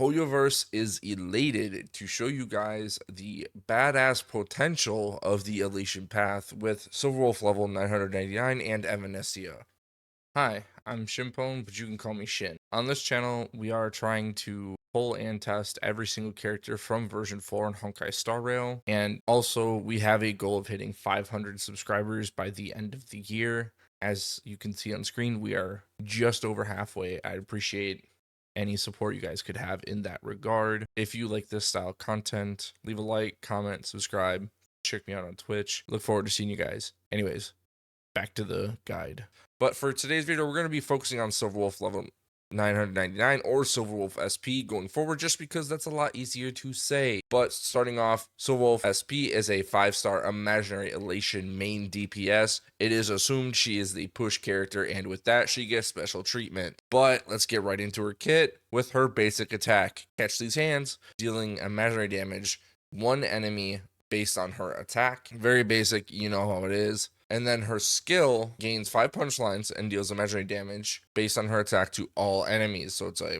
Hoyoverse is elated to show you guys the badass potential of the Elation Path with Silverwolf level 999 and Evanescia. Hi, I'm Shimpone, but you can call me Shin. On this channel, we are trying to pull and test every single character from version 4 on Honkai Star Rail, and also we have a goal of hitting 500 subscribers by the end of the year. As you can see on screen, we are just over halfway. I'd appreciate any support you guys could have in that regard. If you like this style of content, leave a like, comment, subscribe, check me out on Twitch. Look forward to seeing you guys. Anyways, back to the guide. But for today's video, we're going to be focusing on Silverwolf level 999 or Silverwolf SP going forward, just because that's a lot easier to say. But starting off, Silverwolf SP is a 5-star imaginary elation main DPS. It is assumed she is the push character, and with that, she gets special treatment. But let's get right into her kit with her basic attack. Catch these hands, dealing imaginary damage, one enemy based on her attack. Very basic, you know how it is. And then her skill gains 5 punchlines and deals imaginary damage based on her attack to all enemies. So it's a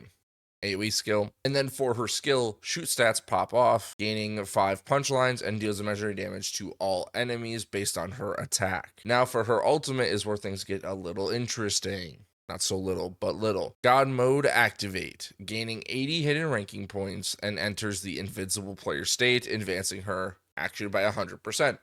AoE skill. And then for her skill, shoot stats pop off, gaining 5 punchlines and deals imaginary damage to all enemies based on her attack. Now for her ultimate is where things get a little interesting. Not so little, but little. God mode activate, gaining 80 hidden ranking points and enters the invincible player state, advancing her actually by 100%.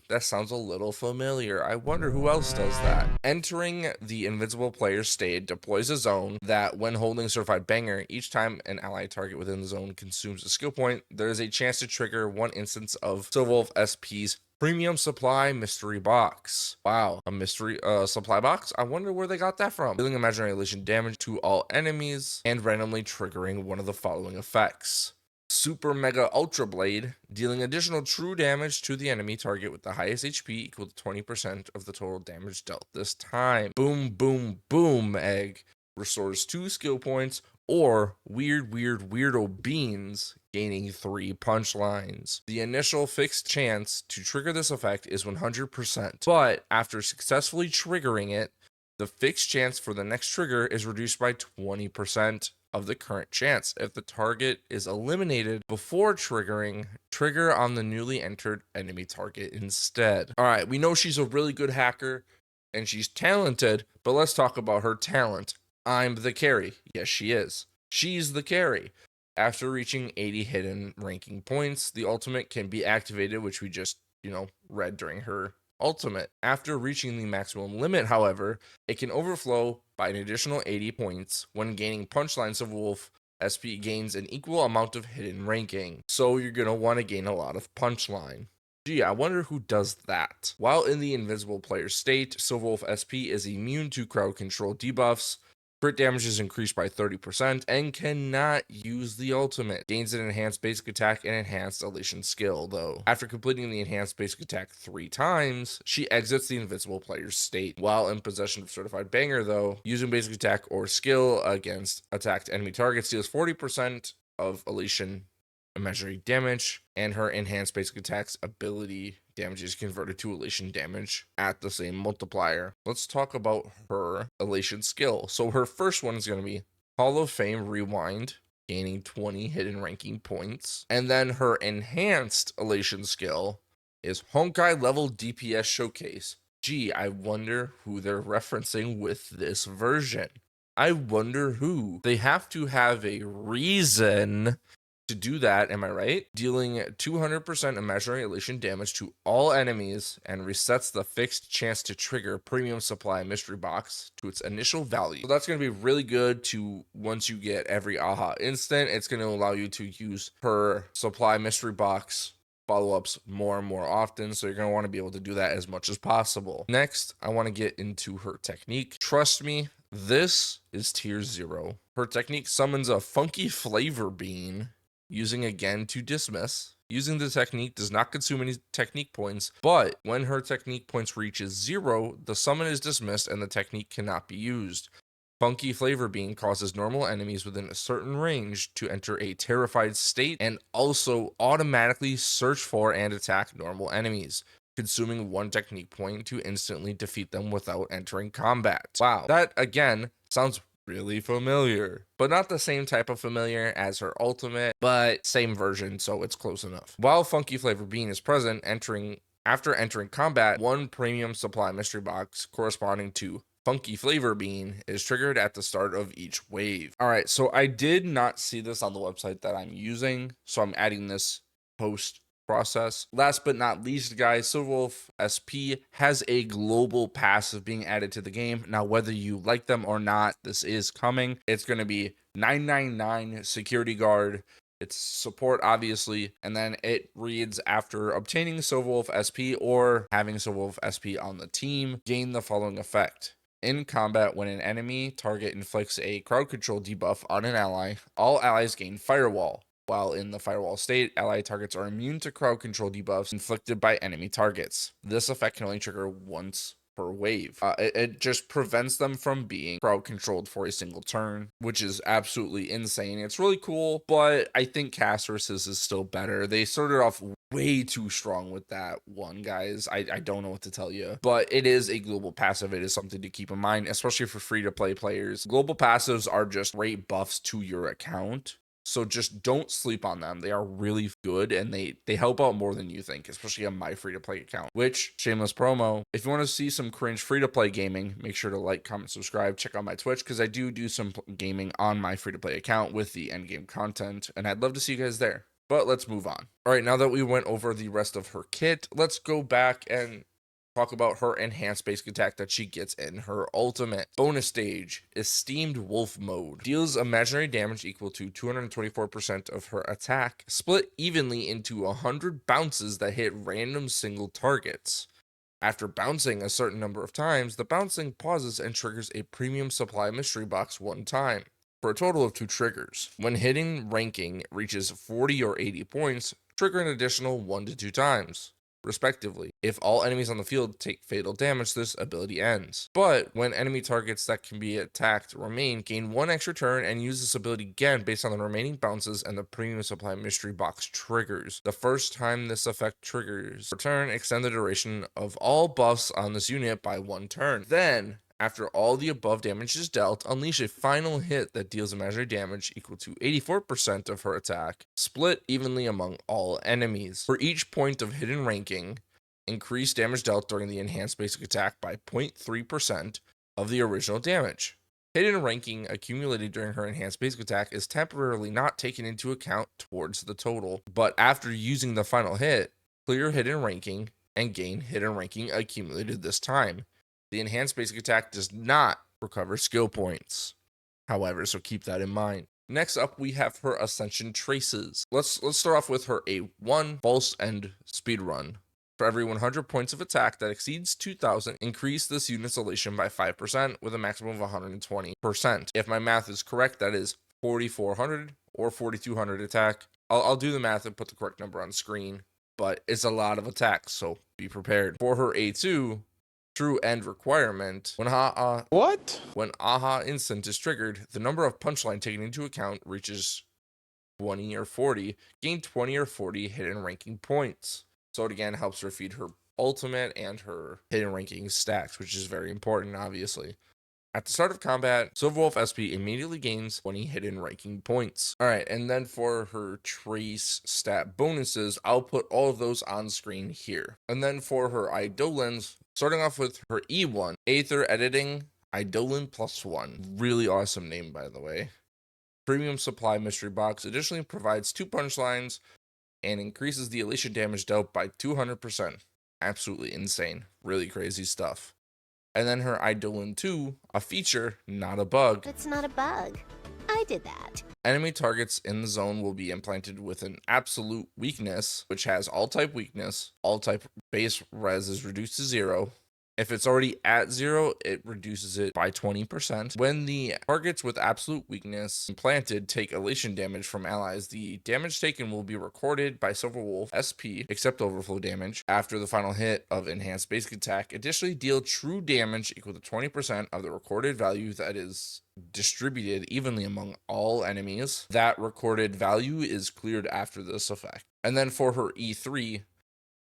That sounds a little familiar. I wonder who else does that. Entering the invincible player state deploys a zone that, when holding certified banger, each time an allied target within the zone consumes a skill point, there is a chance to trigger one instance of Silverwolf SP's Premium Supply Mystery Box. Wow, a mystery supply box? I wonder where they got that from. Dealing imaginary elation damage to all enemies and randomly triggering one of the following effects. Super Mega Ultra Blade, dealing additional true damage to the enemy target with the highest HP equal to 20% of the total damage dealt this time. Boom, boom, boom egg restores 2 skill points, or Weirdo Beans, gaining 3 punchlines. The initial fixed chance to trigger this effect is 100%, but after successfully triggering it, the fixed chance for the next trigger is reduced by 20% of the current chance. If the target is eliminated before triggering, trigger on the newly entered enemy target instead. All right, we know she's a really good hacker and she's talented, but let's talk about her talent. I'm the carry. Yes, she is. She's the carry. After reaching 80 hidden ranking points, the ultimate can be activated, which we just, read during her ultimate. After reaching the maximum limit, however, it can overflow by an additional 80 points. When gaining punchlines, Silverwolf SP gains an equal amount of hidden ranking, so you're going to want to gain a lot of punchline. Gee, I wonder who does that. While in the invincible player state, Silverwolf SP is immune to crowd control debuffs. Crit damage is increased by 30% and cannot use the ultimate. Gains an enhanced basic attack and enhanced elation skill, though. After completing the enhanced basic attack 3 times, she exits the invincible player's state. While in possession of certified banger, though, using basic attack or skill against attacked enemy targets deals 40% of elation imaginary damage, and her enhanced basic attack's ability damage is converted to elation damage at the same multiplier. Let's talk about her elation skill. So her first one is going to be Hall of Fame Rewind, gaining 20 hidden ranking points. And then her enhanced elation skill is Honkai level DPS Showcase. Gee, I wonder who they're referencing with this version. I wonder who. They have to have a reason to do that, am I right? Dealing 200% imaginary elation damage to all enemies and resets the fixed chance to trigger Premium Supply Mystery Box to its initial value. So that's going to be really good to, once you get every AHA instant, it's going to allow you to use her Supply Mystery Box follow-ups more and more often, so you're going to want to be able to do that as much as possible. Next, I want to get into her technique. Trust me, this is tier 0. Her technique summons a funky flavor bean, using again to dismiss. Using the technique does not consume any technique points, but when her technique points reaches 0, the summon is dismissed and the technique cannot be used. Funky Flavor Bean causes normal enemies within a certain range to enter a terrified state and also automatically search for and attack normal enemies, consuming 1 technique point to instantly defeat them without entering combat. Wow, that again sounds really familiar, but not the same type of familiar as her ultimate, but same version, so it's close enough. While Funky Flavor Bean is present, after entering combat, one premium supply mystery box corresponding to Funky Flavor Bean is triggered at the start of each wave. All right, so I did not see this on the website that I'm using, so I'm adding this post process. Last but not least, guys, Silverwolf SP has a global passive being added to the game. Now, whether you like them or not, this is coming. It's going to be 999 security guard. It's support, obviously, and then it reads, after obtaining Silverwolf SP or having Silverwolf SP on the team, gain the following effect. In combat, when an enemy target inflicts a crowd control debuff on an ally, all allies gain Firewall. While in the Firewall state, ally targets are immune to crowd control debuffs inflicted by enemy targets. This effect can only trigger once per wave. It just prevents them from being crowd controlled for a single turn, which is absolutely insane. It's really cool, but I think cast versus is still better. They started off way too strong with that one, guys. I don't know what to tell you, but it is a global passive. It is something to keep in mind, especially for free-to-play players. Global passives are just great buffs to your account. So just don't sleep on them. They are really good, and they help out more than you think, especially on my free-to-play account. Which, shameless promo, if you want to see some cringe free-to-play gaming, make sure to like, comment, subscribe, check out my Twitch, because I do some gaming on my free-to-play account with the endgame content, and I'd love to see you guys there. But let's move on. All right, now that we went over the rest of her kit, let's go back and talk about her enhanced basic attack that she gets in her ultimate. Bonus stage, Esteemed Wolf Mode. Deals imaginary damage equal to 224% of her attack, split evenly into 100 bounces that hit random single targets. After bouncing a certain number of times, the bouncing pauses and triggers a premium supply mystery box one time, for a total of 2 triggers. When hitting ranking reaches 40 or 80 points, trigger an additional 1 to 2 times, respectively. If all enemies on the field take fatal damage, this ability ends. But when enemy targets that can be attacked remain, gain 1 extra turn and use this ability again based on the remaining bounces and the premium supply mystery box triggers. The first time this effect triggers per turn, extend the duration of all buffs on this unit by 1 turn. Then, after all the above damage is dealt, unleash a final hit that deals imaginary damage equal to 84% of her attack, split evenly among all enemies. For each point of hidden ranking, increase damage dealt during the enhanced basic attack by 0.3% of the original damage. Hidden ranking accumulated during her enhanced basic attack is temporarily not taken into account towards the total, but after using the final hit, clear hidden ranking and gain hidden ranking accumulated this time. The enhanced basic attack does not recover skill points, however, so keep that in mind. Next up, we have her Ascension Traces. Let's start off with her A1 Pulse and Speed Run. For every 100 points of attack that exceeds 2,000, increase this unit's elation by 5% with a maximum of 120%. If my math is correct, that is 4,400 or 4,200 attack. I'll do the math and put the correct number on screen, but it's a lot of attacks, so be prepared. For her A2, True End Requirement, when AHA Instant is triggered, the number of punchline taken into account reaches 20 or 40, gain 20 or 40 hidden ranking points. So it again helps her feed her ultimate and her hidden ranking stacks, which is very important, obviously. At the start of combat, Silverwolf SP immediately gains 20 hidden ranking points. Alright, and then for her trace stat bonuses, I'll put all of those on screen here. And then for her Eidolons, starting off with her E1, Aether Editing, Eidolon +1. Really awesome name, by the way. Premium Supply Mystery Box additionally provides 2 punchlines and increases the elation damage dealt by 200%. Absolutely insane. Really crazy stuff. And then her Eidolon 2, a feature, not a bug. It's not a bug. I did that. Enemy targets in the zone will be implanted with an absolute weakness, which has all type weakness. All type base res is reduced to 0. If it's already at 0, it reduces it by 20%. When the targets with absolute weakness implanted take elation damage from allies, the damage taken will be recorded by Silverwolf SP, except overflow damage, after the final hit of enhanced basic attack. Additionally, deal true damage equal to 20% of the recorded value that is distributed evenly among all enemies. That recorded value is cleared after this effect. And then for her E3,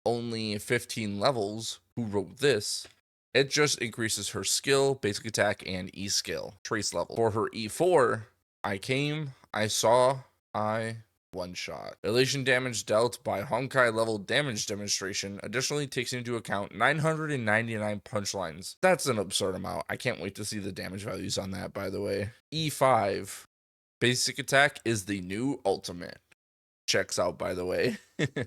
only 15 levels, who wrote this, It just increases her skill, basic attack, and E skill, trace level. For her E4, I came, I saw, I one shot. Elation damage dealt by Honkai level damage demonstration additionally takes into account 999 punchlines. That's an absurd amount. I can't wait to see the damage values on that, by the way. E5, basic attack is the new ultimate. Checks out, by the way.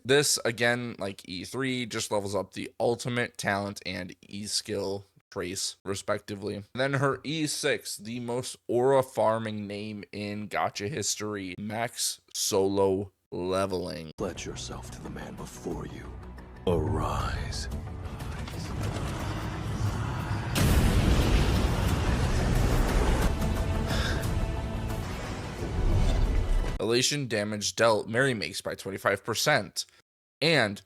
This, again, like E3, just levels up the ultimate talent and E skill trace, respectively. Then her E6, the most aura farming name in gacha history, max solo leveling. Pledge yourself to the man before you. Arise. Elation damage dealt Mary makes by 25%. And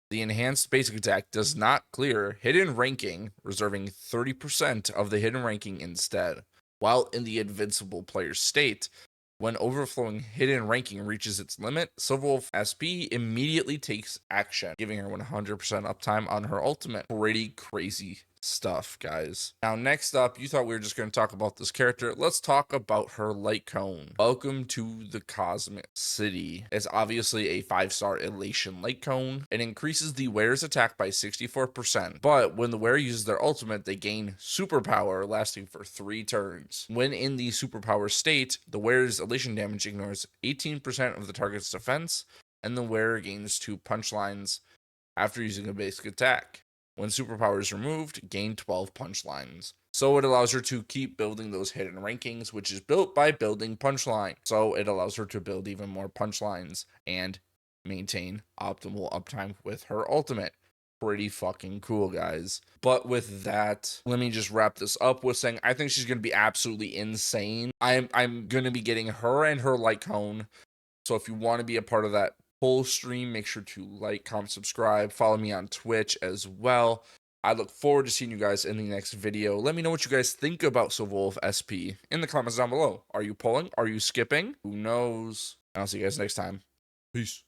the enhanced basic attack does not clear hidden ranking, reserving 30% of the hidden ranking instead. While in the invincible player state, when overflowing hidden ranking reaches its limit, Silverwolf SP immediately takes action, giving her 100% uptime on her ultimate. Pretty crazy stuff, guys. Now, next up, you thought we were just going to talk about this character. Let's talk about her light cone. Welcome to the Cosmic City. It's obviously a 5-star elation light cone. It increases the wearer's attack by 64%, but when the wearer uses their ultimate, they gain superpower lasting for 3 turns. When in the superpower state, the wearer's elation damage ignores 18% of the target's defense, and the wearer gains 2 punchlines after using a basic attack. When superpower is removed, gain 12 punchlines. So it allows her to keep building those hidden rankings, which is built by building punchline. So it allows her to build even more punchlines and maintain optimal uptime with her ultimate. Pretty fucking cool, guys. But with that, let me just wrap this up with saying I think she's going to be absolutely insane. I'm going to be getting her and her light cone. So if you want to be a part of that full stream, make sure to like, comment, subscribe, follow me on Twitch as well. I look forward to seeing you guys in the next video. Let me know what you guys think about Silverwolf SP in the comments down below. Are you pulling? Are you skipping? Who knows? I'll see you guys next time. Peace.